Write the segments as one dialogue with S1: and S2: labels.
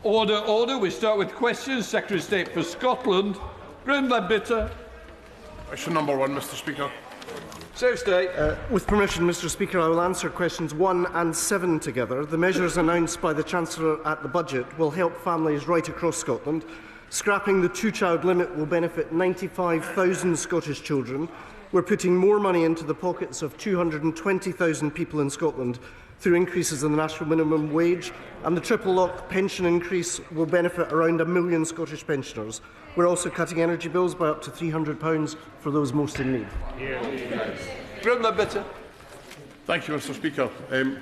S1: Order, order. We start with questions. Secretary of State for Scotland, Leadbitter.
S2: Question number 1, Mr Speaker.
S1: Secretary of State.
S3: With permission, Mr Speaker, I will answer questions 1 and 7 together. The measures announced by the Chancellor at the budget will help families right across Scotland. Scrapping the two-child limit will benefit 95,000 Scottish children. We're putting more money into the pockets of 220,000 people in Scotland through increases in the national minimum wage, and the triple lock pension increase will benefit around 1 million Scottish pensioners. We're also cutting energy bills by up to £300 for those most in need.
S1: Leadbitter.
S2: Thank you, Mr Speaker.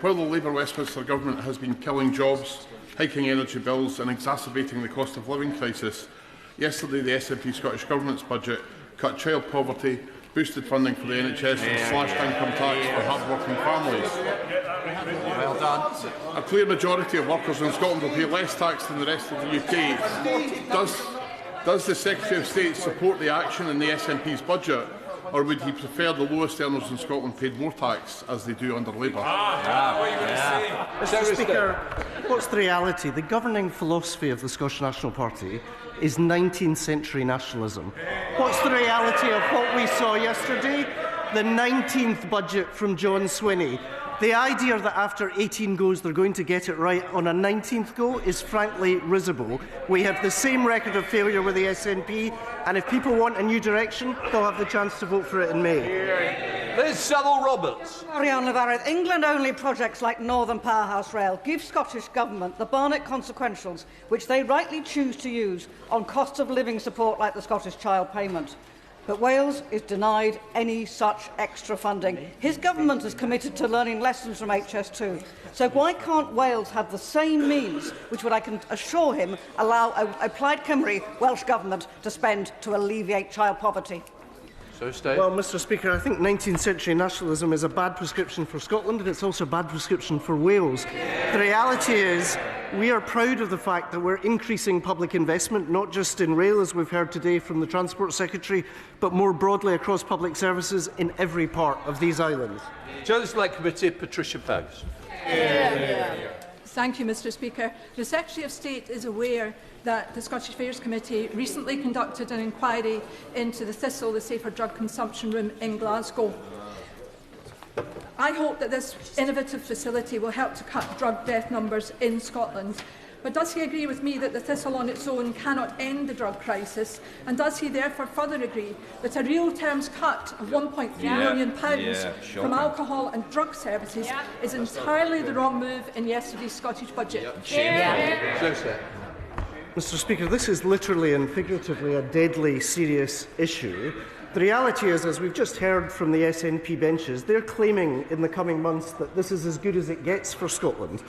S2: While the Labour Westminster Government has been killing jobs, hiking energy bills and exacerbating the cost of living crisis, yesterday the SNP Scottish Government's budget cut child poverty, boosted funding for the NHS and slashed income tax for hard-working families.
S4: Well done.
S2: A clear majority of workers in Scotland will pay less tax than the rest of the UK. Does the Secretary of State support the action in the SNP's budget, or would he prefer the lowest earners in Scotland paid more tax, as they do under Labour?
S3: Mr Speaker, what's the reality? The governing philosophy of the Scottish National Party is 19th century nationalism. What's the reality of what we saw yesterday? The 19th budget from John Swinney. The idea that after 18 goes they're going to get it right on a 19th go is frankly risible. We have the same record of failure with the SNP, and if people want a new direction, they'll have the chance to vote for it in May.
S1: Liz Saville-Roberts.
S5: Meirionnydd, England-only projects like Northern Powerhouse Rail give Scottish Government the Barnett consequentials which they rightly choose to use on costs of living support like the Scottish Child Payment. But Wales is denied any such extra funding. His government is committed to learning lessons from HS2. So why can't Wales have the same means which would, I can assure him, allow a Plaid Cymru Welsh government to spend to alleviate child poverty?
S3: Well, Mr Speaker, I think 19th century nationalism is a bad prescription for Scotland, and it's also a bad prescription for Wales. The reality is we are proud of the fact that we're increasing public investment, not just in rail, as we've heard today from the Transport Secretary, but more broadly across public services in every part of these islands.
S1: Chair of the Select Committee, Patricia.
S6: Thank you, Mr Speaker. The Secretary of State is aware that the Scottish Affairs Committee recently conducted an inquiry into the Thistle, the Safer Drug Consumption Room in Glasgow. I hope that this innovative facility will help to cut drug death numbers in Scotland. But does he agree with me that the Thistle on its own cannot end the drug crisis? And does he therefore further agree that a real terms cut of £1.3 million from alcohol and drug services is entirely the wrong move in yesterday's Scottish budget?
S3: Mr Speaker, this is literally and figuratively a deadly serious issue. The reality is, as we've just heard from the SNP benches, they're claiming in the coming months that this is as good as it gets for Scotland.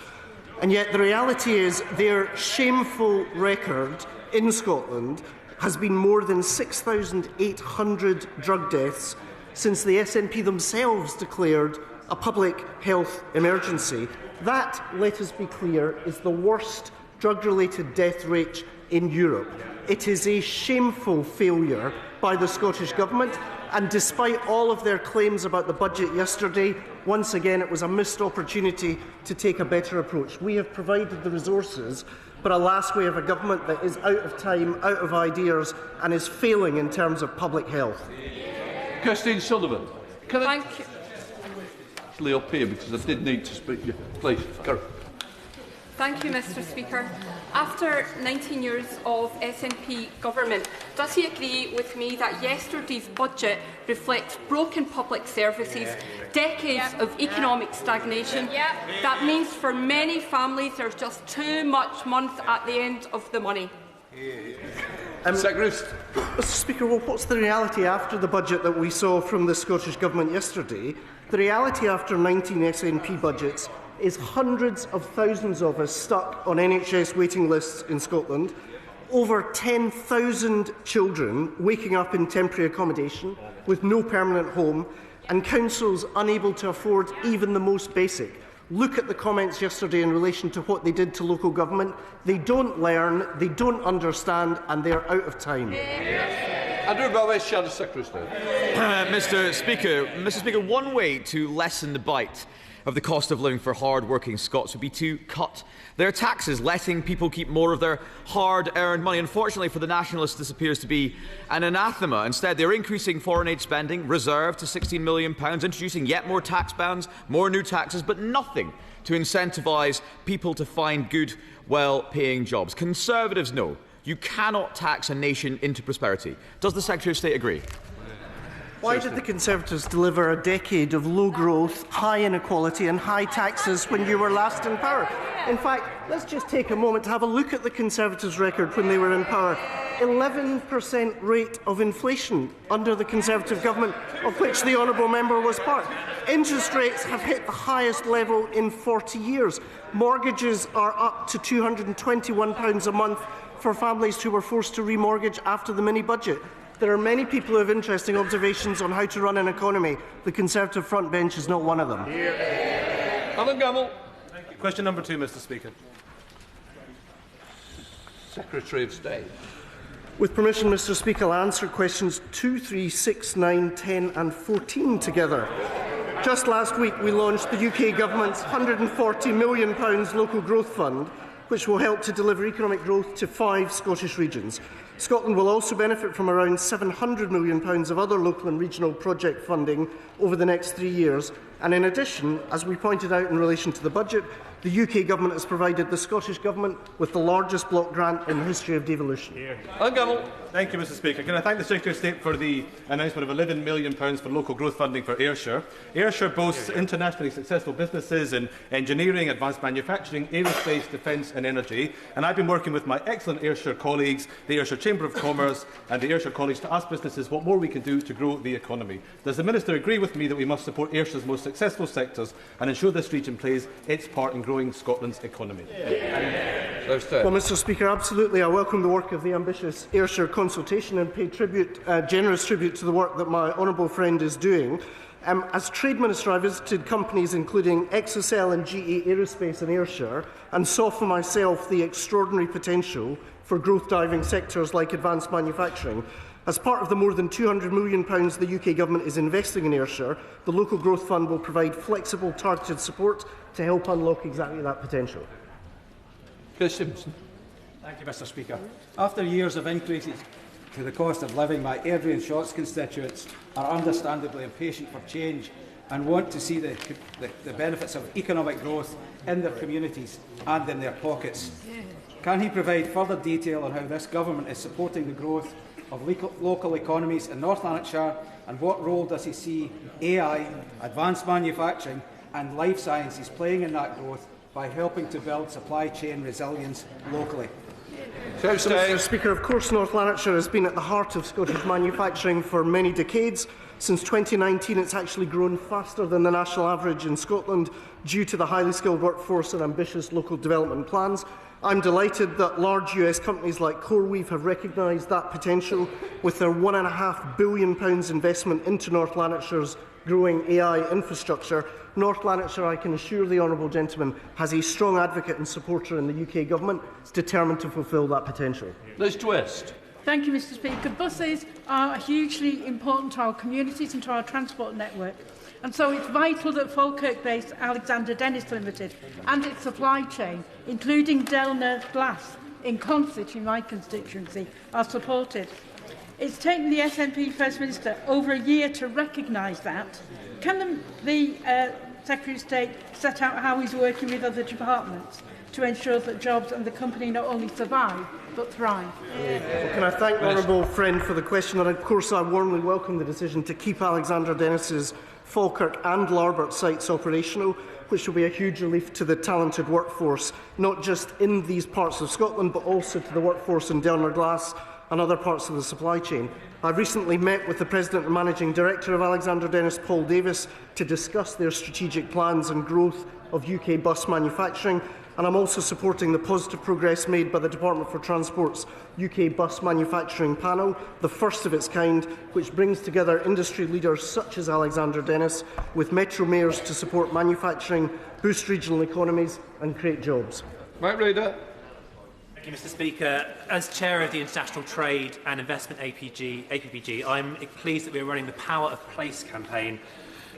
S3: And yet the reality is their shameful record in Scotland has been more than 6,800 drug deaths since the SNP themselves declared a public health emergency. That, let us be clear, is the worst drug-related death rate in Europe. It is a shameful failure by the Scottish Government, and despite all of their claims about the budget yesterday, once again it was a missed opportunity to take a better approach. We have provided the resources, but alas, we have a government that is out of time, out of ideas, and is failing in terms of public health.
S1: Christine Sullivan.
S6: Thank you.
S1: Actually up here, because I did need to speak to you. Please, go.
S7: Thank you, Mr Speaker. After 19 years of SNP government, does he agree with me that yesterday's budget reflects broken public services, decades of economic stagnation? That means for many families there's just too much month at the end of the money.
S3: Mr Speaker, well, what's the reality after the budget that we saw from the Scottish Government yesterday? The reality after 19 SNP budgets is hundreds of thousands of us stuck on NHS waiting lists in Scotland, over 10,000 children waking up in temporary accommodation with no permanent home, and councils unable to afford even the most basic. Look at the comments yesterday in relation to what they did to local government. They don't learn, they don't understand, and they are out of time.
S1: Mr.
S4: Mr. Speaker, one way to lessen the bite
S8: of the cost of living for hard-working Scots would be to cut their taxes, letting people keep more of their hard-earned money. Unfortunately for the Nationalists, this appears to be an anathema. Instead, they're increasing foreign aid spending, reserved to £16 million, introducing yet more tax bans, more new taxes, but nothing to incentivise people to find good, well-paying jobs. Conservatives know you cannot tax a nation into prosperity. Does the Secretary of State agree?
S3: Why did the Conservatives deliver a decade of low growth, high inequality and high taxes when you were last in power? In fact, let's just take a moment to have a look at the Conservatives' record when they were in power. 11% rate of inflation under the Conservative government, of which the honourable member was part. Interest rates have hit the highest level in 40 years. Mortgages are up to £221 a month for families who were forced to remortgage after the mini-budget. There are many people who have interesting observations on how to run an economy. The Conservative front bench is not one of them.
S1: Alan Gamble.
S9: Question number 2, Mr. Speaker.
S1: Secretary of State.
S3: With permission, Mr. Speaker, I'll answer questions 2, 3, 6, 9, 10 and 14 together. Just last week, we launched the UK Government's £140 million Local Growth Fund, which will help to deliver economic growth to 5 Scottish regions. Scotland will also benefit from around £700 million of other local and regional project funding over the next 3 years. And in addition, as we pointed out in relation to the budget, the UK Government has provided the Scottish Government with the largest block grant in the history of devolution.
S9: Thank you, Mr. Speaker. Can I thank the Secretary of State for the announcement of £11 million for local growth funding for Ayrshire. Ayrshire boasts internationally successful businesses in engineering, advanced manufacturing, aerospace, defence and energy. And I've been working with my excellent Ayrshire colleagues, the Ayrshire Chamber of Commerce and the Ayrshire College to ask businesses what more we can do to grow the economy. Does the Minister agree with me that we must support Ayrshire's most successful sectors and ensure this region plays its part in growing Scotland's economy?
S3: Well, Mr. Speaker, absolutely. I welcome the work of the ambitious Ayrshire consultation and pay generous tribute to the work that my honourable friend is doing. As Trade Minister, I visited companies including Exchequer and GE Aerospace in Ayrshire and saw for myself the extraordinary potential for growth-driving sectors like advanced manufacturing. As part of the more than £200 million the UK Government is investing in Ayrshire, the Local Growth Fund will provide flexible, targeted support to help unlock exactly that potential.
S1: Chris Simpson.
S10: Thank you, Mr. Speaker. After years of increases to the cost of living, my Airdrie and Shotts constituents are understandably impatient for change and want to see the benefits of economic growth in their communities and in their pockets. Can he provide further detail on how this Government is supporting the growth of local economies in North Lanarkshire, and what role does he see AI, advanced manufacturing and life sciences playing in that growth by helping to build supply chain resilience locally?
S3: Mr. Speaker, of course North Lanarkshire has been at the heart of Scottish manufacturing for many decades. Since 2019 it's actually grown faster than the national average in Scotland due to the highly skilled workforce and ambitious local development plans. I'm delighted that large US companies like CoreWeave have recognised that potential with their £1.5 billion investment into North Lanarkshire's growing AI infrastructure. North Lanarkshire, I can assure the honourable gentleman, has a strong advocate and supporter in the UK Government. It's determined to fulfil that potential.
S1: Liz Twist.
S11: Thank you, Mr. Speaker. Buses are hugely important to our communities and to our transport network. And so it's vital that Falkirk-based Alexander Dennis Limited and its supply chain, including Delner Glass, in Consett in my constituency, are supported. It's taken the SNP First Minister over a year to recognise that. Can the Secretary of State set out how he's working with other departments to ensure that jobs and the company not only survive but thrive?
S3: Well, can I thank the honourable friend for the question, and of course I warmly welcome the decision to keep Alexander Dennis's Falkirk and Larbert sites operational, which will be a huge relief to the talented workforce, not just in these parts of Scotland, but also to the workforce in Delner Glass and other parts of the supply chain. I recently met with the President and Managing Director of Alexander Dennis, Paul Davis, to discuss their strategic plans and growth of UK bus manufacturing, and I'm also supporting the positive progress made by the Department for Transport's UK Bus Manufacturing Panel, the first of its kind, which brings together industry leaders such as Alexander Dennis with metro mayors to support manufacturing, boost regional economies and create jobs.
S1: Mike Reader.
S12: Thank you, Mr. Speaker. As Chair of the International Trade and Investment APPG, I'm pleased that we are running the Power of Place campaign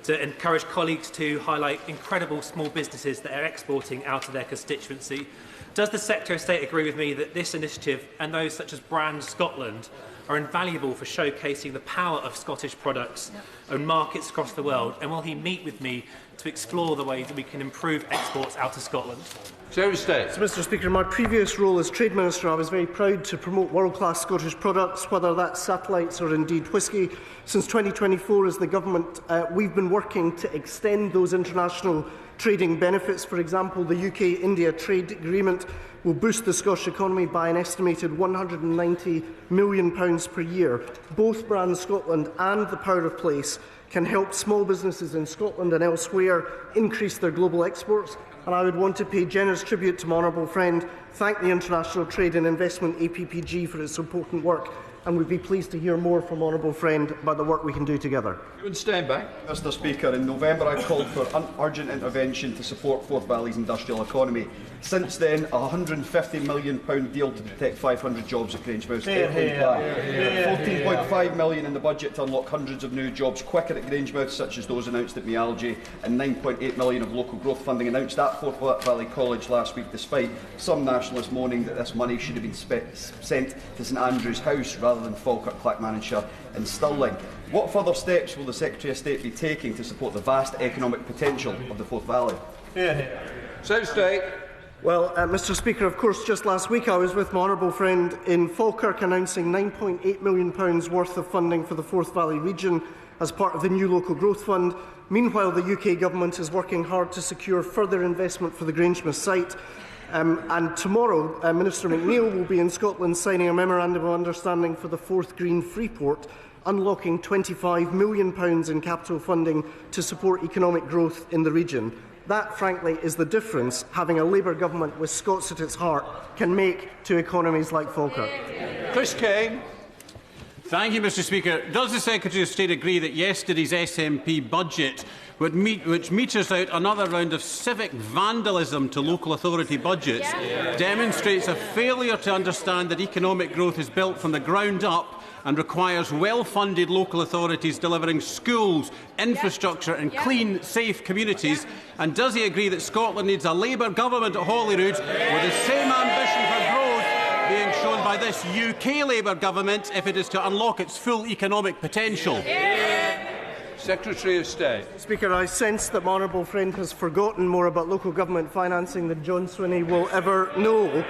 S12: to encourage colleagues to highlight incredible small businesses that are exporting out of their constituency. Does the Secretary of State agree with me that this initiative and those such as Brand Scotland are invaluable for showcasing the power of Scottish products and markets across the world? And will he meet with me to explore the ways that we can improve exports out of Scotland?
S1: Secretary of State.
S3: So, Mr. Speaker, in my previous role as Trade Minister, I was very proud to promote world-class Scottish products, whether that's satellites or indeed whisky. Since 2024, as the Government, we've been working to extend those international trading benefits. For example, the UK-India trade agreement will boost the Scottish economy by an estimated £190 million per year. Both Brand Scotland and the Power of Place can help small businesses in Scotland and elsewhere increase their global exports. And I would want to pay generous tribute to my honourable friend, thank the International Trade and Investment APPG for its important work, and would be pleased to hear more from honourable friend about the work we can do together.
S13: Mr. Speaker, in November I called for urgent intervention to support Forth Valley's industrial economy. Since then, a £150 million deal to protect 500 jobs at Grangemouth £14.5 million in the budget to unlock hundreds of new jobs quicker at Grangemouth, such as those announced at Meirionnydd, and £9.8 million of local growth funding announced at Forth Valley College last week, despite some nationalists moaning that this money should have been sent to St Andrew's House rather than Falkirk, Clackmannanshire and Stirling. What further steps will the Secretary of State be taking to support the vast economic potential of the Forth Valley?
S1: Secretary of State.
S3: Well, Mr. Speaker, of course, just last week I was with my honourable friend in Falkirk announcing £9.8 million worth of funding for the Forth Valley region as part of the new Local Growth Fund. Meanwhile, the UK Government is working hard to secure further investment for the Grangemouth site. And tomorrow, Minister McNeill will be in Scotland signing a memorandum of understanding for the Forth Green Freeport, unlocking £25 million in capital funding to support economic growth in the region. That, frankly, is the difference having a Labour government with Scots at its heart can make to economies like Falkirk.
S1: Chris Kane.
S14: Thank you, Mr. Speaker. Does the Secretary of State agree that yesterday's SNP budget, which meters out another round of civic vandalism to local authority budgets, demonstrates a failure to understand that economic growth is built from the ground up and requires well-funded local authorities delivering schools, infrastructure and clean, safe communities? And does he agree that Scotland needs a Labour government at Holyrood with the same ambition for growth being shown by this UK Labour government if it is to unlock its full economic potential?
S1: Secretary of State.
S3: Speaker, I sense that my honourable friend has forgotten more about local government financing than John Swinney will ever know.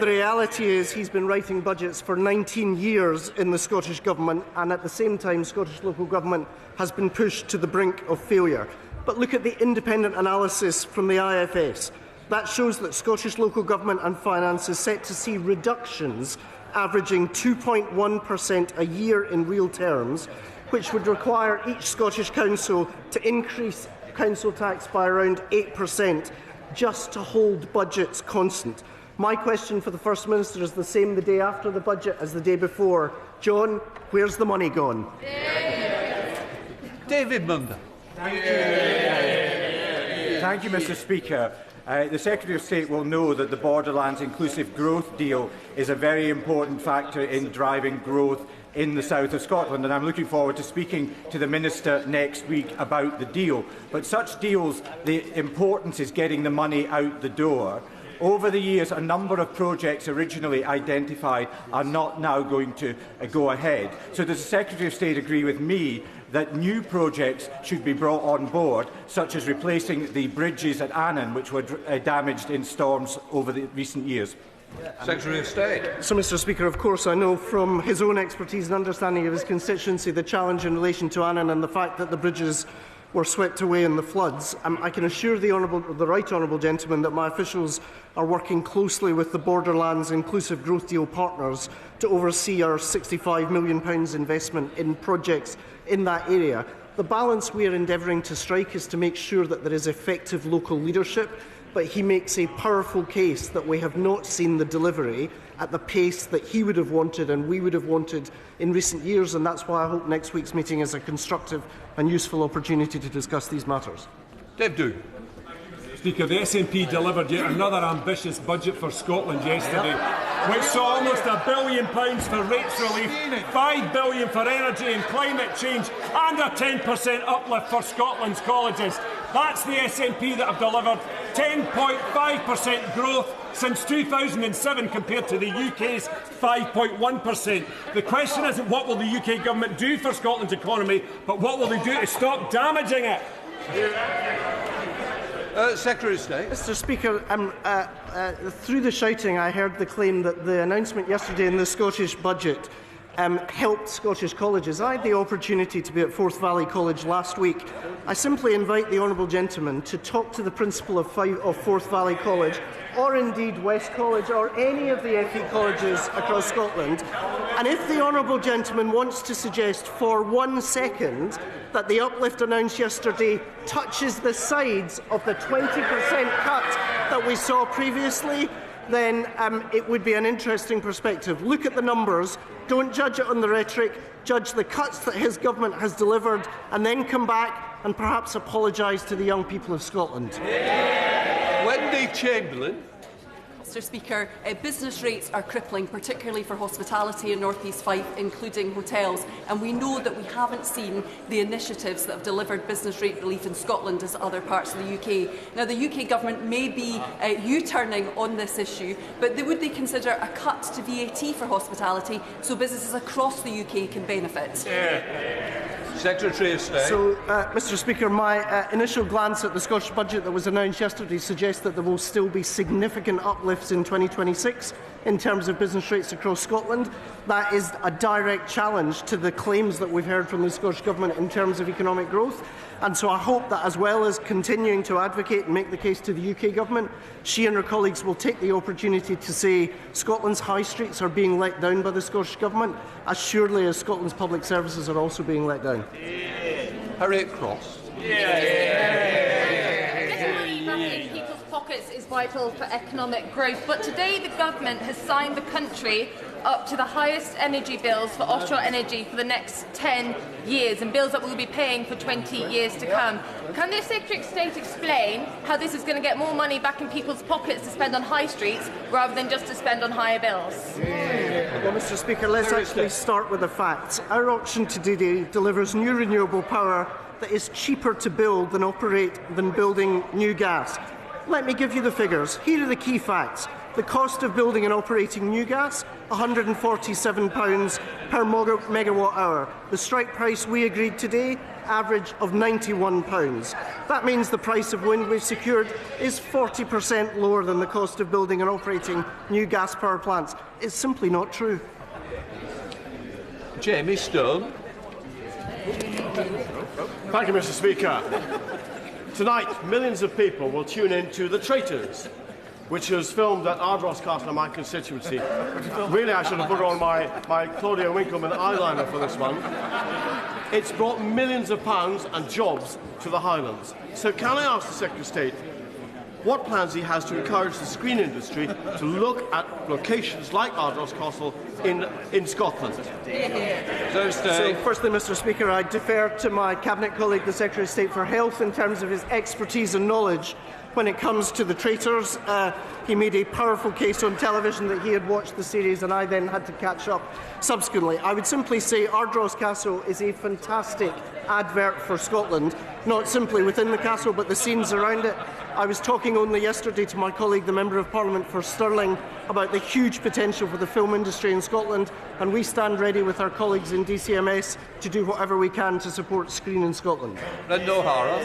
S3: The reality is he's been writing budgets for 19 years in the Scottish Government, and at the same time Scottish local government has been pushed to the brink of failure. But look at the independent analysis from the IFS. That shows that Scottish local government and finance is set to see reductions averaging 2.1% a year in real terms, which would require each Scottish council to increase council tax by around 8% just to hold budgets constant. My question for the First Minister is the same the day after the budget as the day before. John, where's the money gone?
S1: David Munda.
S10: Thank you, Mr. Speaker. The Secretary of State will know that the Borderlands Inclusive Growth Deal is a very important factor in driving growth in the south of Scotland, and I'm looking forward to speaking to the Minister next week about the deal. But such deals, the importance is getting the money out the door. Over the years, a number of projects originally identified are not now going to go ahead. So does the Secretary of State agree with me that new projects should be brought on board, such as replacing the bridges at Annan, which were damaged in storms over the recent years?
S1: Secretary of State.
S3: So, Mr. Speaker, of course I know from his own expertise and understanding of his constituency the challenge in relation to Annan and the fact that the bridges were swept away in the floods. I can assure the right honourable gentleman that my officials are working closely with the Borderlands Inclusive Growth Deal partners to oversee our £65 million investment in projects in that area. The balance we are endeavouring to strike is to make sure that there is effective local leadership, but he makes a powerful case that we have not seen the delivery at the pace that he would have wanted and we would have wanted in recent years, and that's why I hope next week's meeting is a constructive and useful opportunity to discuss these matters.
S1: Dave Doogue.
S15: Speaker, the SNP delivered yet another ambitious budget for Scotland yesterday. which saw almost £1 billion for rates relief, £5 billion for energy and climate change, and a 10% uplift for Scotland's colleges. That's the SNP that have delivered 10.5% growth since 2007 compared to the UK's 5.1%. The question isn't what will the UK government do for Scotland's economy, but what will they do to stop damaging it?
S1: Secretary of State.
S3: Mr. Speaker, through the shouting I heard the claim that the announcement yesterday in the Scottish budget helped Scottish colleges. I had the opportunity to be at Forth Valley College last week. I simply invite the honourable gentleman to talk to the principal of Forth Valley College, or indeed West College, or any of the FE colleges across Scotland. And if the honourable gentleman wants to suggest for 1 second that the uplift announced yesterday touches the sides of the 20% cut that we saw previously, then it would be an interesting perspective. Look at the numbers, don't judge it on the rhetoric, judge the cuts that his government has delivered, and then come back and perhaps apologise to the young people of Scotland.
S1: Wendy Chamberlain.
S16: Mr. Speaker, business rates are crippling, particularly for hospitality in North East Fife, including hotels, and we know that we haven't seen the initiatives that have delivered business rate relief in Scotland as other parts of the UK. Now, the UK government may be U-turning on this issue, but would they consider a cut to VAT for hospitality so businesses across the UK can benefit?
S1: Secretary of State.
S3: So, Mr. Speaker, my initial glance at the Scottish budget that was announced yesterday suggests that there will still be significant uplifts in 2026 in terms of business rates across Scotland. That is a direct challenge to the claims that we've heard from the Scottish Government in terms of economic growth. And so I hope that, as well as continuing to advocate and make the case to the UK Government, she and her colleagues will take the opportunity to say Scotland's high streets are being let down by the Scottish Government, as surely as Scotland's public services are also being let down.
S1: Harriet Cross.
S17: In people's pockets is vital for economic growth, but today the government has signed the country up to the highest energy bills for offshore energy for the next 10 years, and bills that we'll be paying for 20 years to come. Can the Secretary of State explain how this is going to get more money back in people's pockets to spend on high streets rather than just to spend on higher bills?
S3: Well, Mr. Speaker, let's actually start with the facts. Our auction today delivers new renewable power that is cheaper to build than operate than building new gas. Let me give you the figures. Here are the key facts. The cost of building and operating new gas, £147 per megawatt hour. The strike price we agreed today, average of £91. That means the price of wind we've secured is 40% lower than the cost of building and operating new gas power plants. It's simply not true.
S1: Jamie Stone.
S18: Thank you, Mr. Speaker. Tonight, millions of people will tune in to The Traitors, which was filmed at Ardross Castle in my constituency. Really, I should have put on my Claudia Winkleman eyeliner for this one. It's brought millions of pounds and jobs to the Highlands. So can I ask the Secretary of State what plans he has to encourage the screen industry to look at locations like Ardross Castle in Scotland?
S3: So firstly, Mr. Speaker, I defer to my Cabinet colleague, the Secretary of State for Health, in terms of his expertise and knowledge when it comes to The Traitors. He made a powerful case on television that he had watched the series, and I then had to catch up subsequently. I would simply say Ardross Castle is a fantastic advert for Scotland, not simply within the castle, but the scenes around it. I was talking only yesterday to my colleague, the Member of Parliament for Stirling, about the huge potential for the film industry in Scotland, and we stand ready with our colleagues in DCMS to do whatever we can to support Screen in Scotland.
S1: Brendan O'Hara.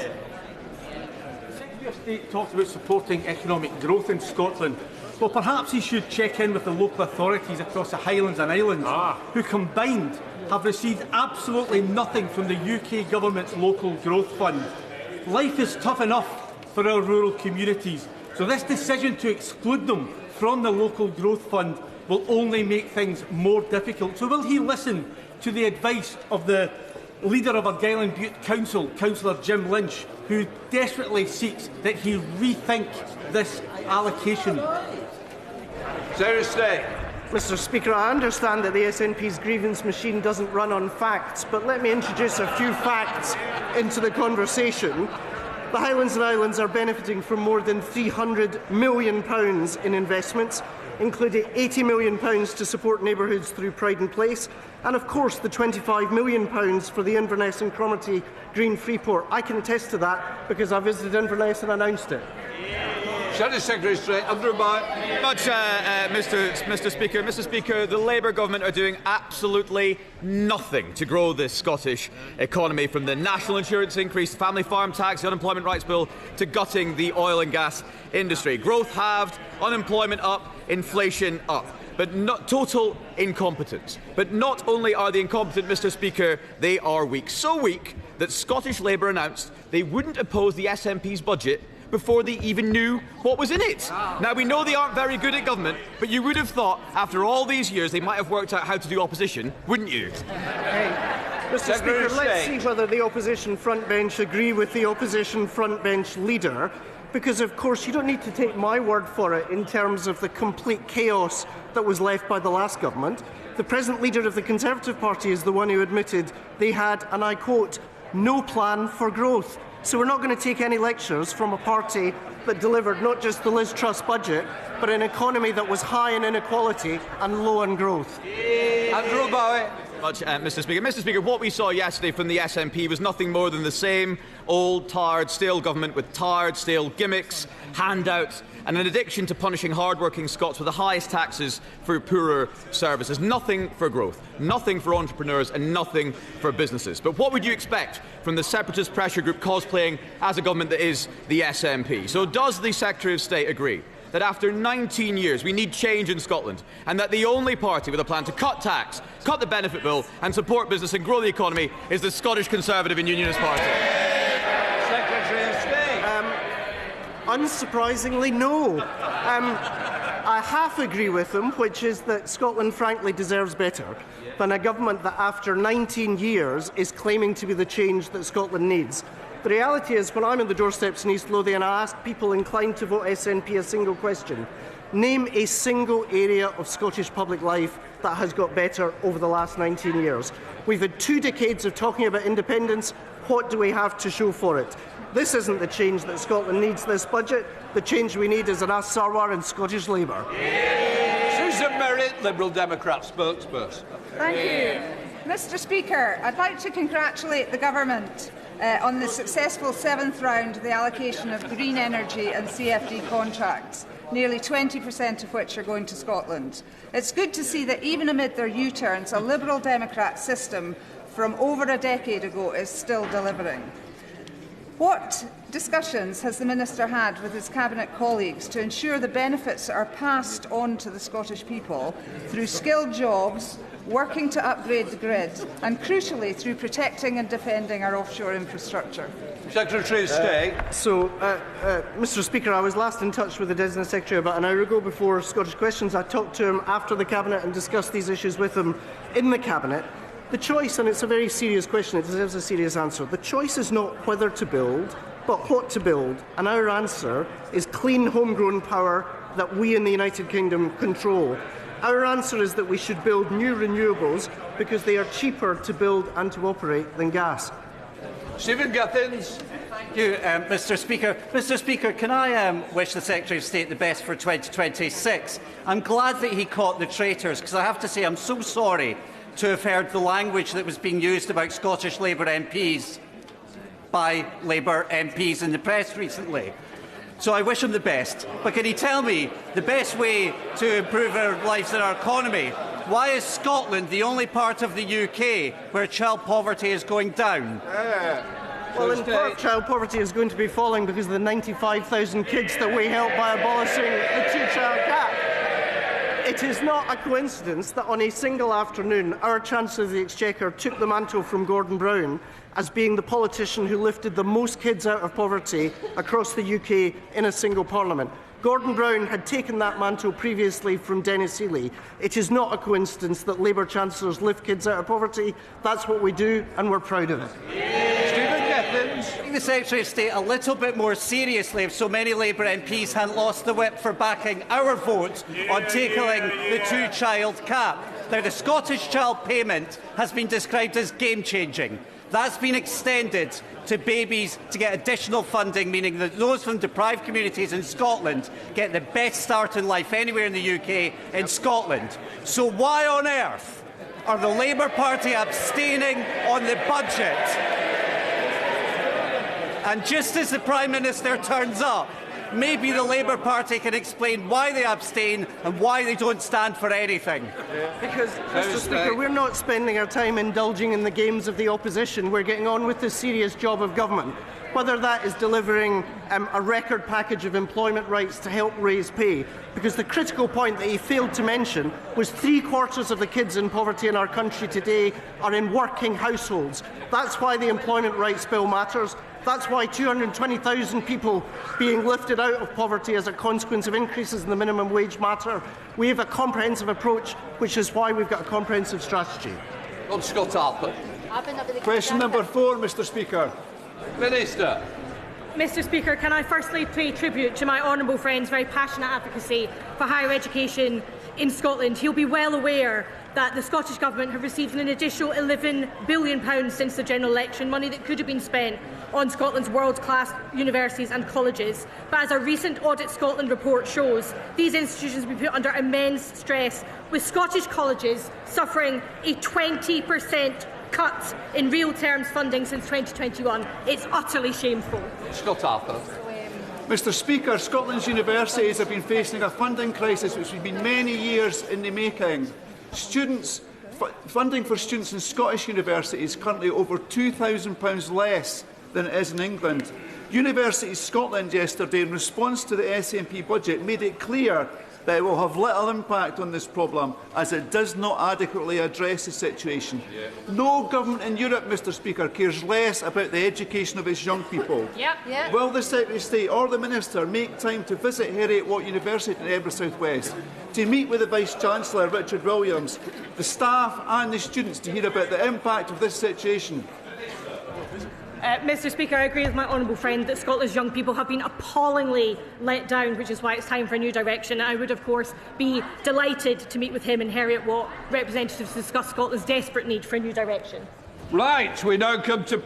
S9: The Secretary of State talked about supporting economic growth in Scotland. Well, perhaps he should check in with the local authorities across the Highlands and Islands, who combined have received absolutely nothing from the UK Government's Local Growth Fund. Life is tough enough for our rural communities, so this decision to exclude them from the Local Growth Fund will only make things more difficult. So will he listen to the advice of the leader of Argyll Butte Council, Councillor Jim Lynch, who desperately seeks that he rethink this allocation?
S1: Seriously.
S3: Mr. Speaker, I understand that the SNP's grievance machine doesn't run on facts, but let me introduce a few facts into the conversation. The Highlands and Islands are benefiting from more than £300 million in investments, including £80 million to support neighbourhoods through Pride and Place, and of course the £25 million for the Inverness and Cromarty Green Freeport. I can attest to that because I visited Inverness and announced it.
S1: Secretary of State, under by.
S8: Mr. Speaker. Mr. Speaker, the Labour government are doing absolutely nothing to grow the Scottish economy, from the national insurance increase, the family farm tax, the unemployment rights bill, to gutting the oil and gas industry. Growth halved, unemployment up, inflation up. But not total incompetence. But not only are they incompetent, Mr. Speaker, they are weak. So weak that Scottish Labour announced they wouldn't oppose the SNP's budget before they even knew what was in it. Now, we know they aren't very good at government, but you would have thought, after all these years, they might have worked out how to do opposition, wouldn't you?
S3: Mr. Speaker, let's see whether the opposition frontbench agree with the opposition frontbench leader, because, of course, you don't need to take my word for it in terms of the complete chaos that was left by the last government. The present leader of the Conservative Party is the one who admitted they had, and I quote, no plan for growth. So we're not going to take any lectures from a party that delivered not just the Liz Truss budget, but an economy that was high in inequality and low in growth.
S1: Andrew Bowie.
S8: Mr. Speaker. Mr. Speaker, what we saw yesterday from the SNP was nothing more than the same old, tired, stale government with tired, stale gimmicks, handouts, and an addiction to punishing hard-working Scots with the highest taxes for poorer services. Nothing for growth, nothing for entrepreneurs, and nothing for businesses. But what would you expect from the separatist pressure group cosplaying as a government that is the SNP? So does the Secretary of State agree that after 19 years we need change in Scotland, and that the only party with a plan to cut tax, cut the benefit bill and support business and grow the economy is the Scottish Conservative and Unionist Party?
S1: Secretary of State.
S3: Unsurprisingly, no. I half agree with them, which is that Scotland frankly deserves better than a government that after 19 years is claiming to be the change that Scotland needs. The reality is, when I'm on the doorsteps in East Lothian, I ask people inclined to vote SNP a single question. Name a single area of Scottish public life that has got better over the last 19 years. We've had 2 decades of talking about independence. What do we have to show for it? This isn't the change that Scotland needs this budget. The change we need is an As Sarwar and Scottish Labour.
S1: Susan Merritt, Liberal Democrat spokesperson.
S19: Thank you. Mr. Speaker, I'd like to congratulate the Government on the successful 7th round of the allocation of green energy and CFD contracts, nearly 20% of which are going to Scotland. It's good to see that even amid their U-turns, a Liberal Democrat system from over a decade ago is still delivering. What discussions has the Minister had with his Cabinet colleagues to ensure the benefits are passed on to the Scottish people through skilled jobs, working to upgrade the grid, and crucially through protecting and defending our offshore infrastructure?
S1: Secretary of State.
S3: Mr. Speaker, I was last in touch with the Designated Secretary about an hour ago before Scottish Questions. I talked to him after the Cabinet and discussed these issues with him in the Cabinet. The choice, and it's a very serious question, it deserves a serious answer, the choice is not whether to build, but what to build. And our answer is clean, homegrown power that we in the United Kingdom control. Our answer is that we should build new renewables because they are cheaper to build and to operate than gas.
S1: Stephen Gittins.
S20: Thank you, Mr. Speaker. Mr. Speaker, can I wish the Secretary of State the best for 2026? I'm glad that he caught the traitors, because I have to say I'm so sorry to have heard the language that was being used about Scottish Labour MPs by Labour MPs in the press recently. So I wish him the best. But can he tell me the best way to improve our lives and our economy? Why is Scotland the only part of the UK where child poverty is going down?
S3: Well, in part, child poverty is going to be falling because of the 95,000 kids that we helped by abolishing the 2-child cap. It is not a coincidence that on a single afternoon, our Chancellor of the Exchequer took the mantle from Gordon Brown as being the politician who lifted the most kids out of poverty across the UK in a single parliament. Gordon Brown had taken that mantle previously from Dennis Healey. It is not a coincidence that Labour Chancellors lift kids out of poverty. That's what we do, and we're proud of it.
S20: Take the Secretary of State a little bit more seriously if so many Labour MPs hadn't lost the whip for backing our vote on tackling the 2-child cap. Now, the Scottish child payment has been described as game-changing. That's been extended to babies to get additional funding, meaning that those from deprived communities in Scotland get the best start in life anywhere in the UK in Scotland. So why on earth are the Labour Party abstaining on the budget? And just as the Prime Minister turns up, maybe the Labour Party can explain why they abstain and why they don't stand for anything.
S3: Because, Mr. Speaker, we're not spending our time indulging in the games of the opposition. We're getting on with the serious job of government. Whether that is delivering a record package of employment rights to help raise pay, because the critical point that he failed to mention was 3/4 of the kids in poverty in our country today are in working households. That's why the Employment Rights Bill matters. That's why 220,000 people being lifted out of poverty as a consequence of increases in the minimum wage matter. We have a comprehensive approach, which is why we've got a comprehensive strategy.
S1: On Scott Harper.
S10: Question number 4, Mr. Speaker.
S1: Minister.
S21: Mr. Speaker, can I firstly pay tribute to my honourable friend's very passionate advocacy for higher education in Scotland. He'll be well aware that the Scottish Government have received an additional £11 billion since the general election, money that could have been spent on Scotland's world-class universities and colleges. But as a recent Audit Scotland report shows, these institutions will be put under immense stress, with Scottish colleges suffering a 20% cut in real terms funding since 2021. It's utterly shameful.
S1: Scott Harper.
S10: Mr. Speaker, Scotland's universities have been facing a funding crisis which has been many years in the making. Funding for students in Scottish universities is currently over £2,000 less than it is in England. Universities Scotland yesterday, in response to the SNP budget, made it clear that it will have little impact on this problem, as it does not adequately address the situation. No government in Europe, Mr. Speaker, cares less about the education of its young people. Will the Secretary of State or the Minister make time to visit Heriot-Watt University in Edinburgh South West, to meet with the Vice-Chancellor, Richard Williams, the staff and the students to hear about the impact of this situation?
S21: Mr. Speaker, I agree with my honourable friend that Scotland's young people have been appallingly let down, which is why it's time for a new direction. I would, of course, be delighted to meet with him and Heriot-Watt representatives to discuss Scotland's desperate need for a new direction.
S1: Right, we now come to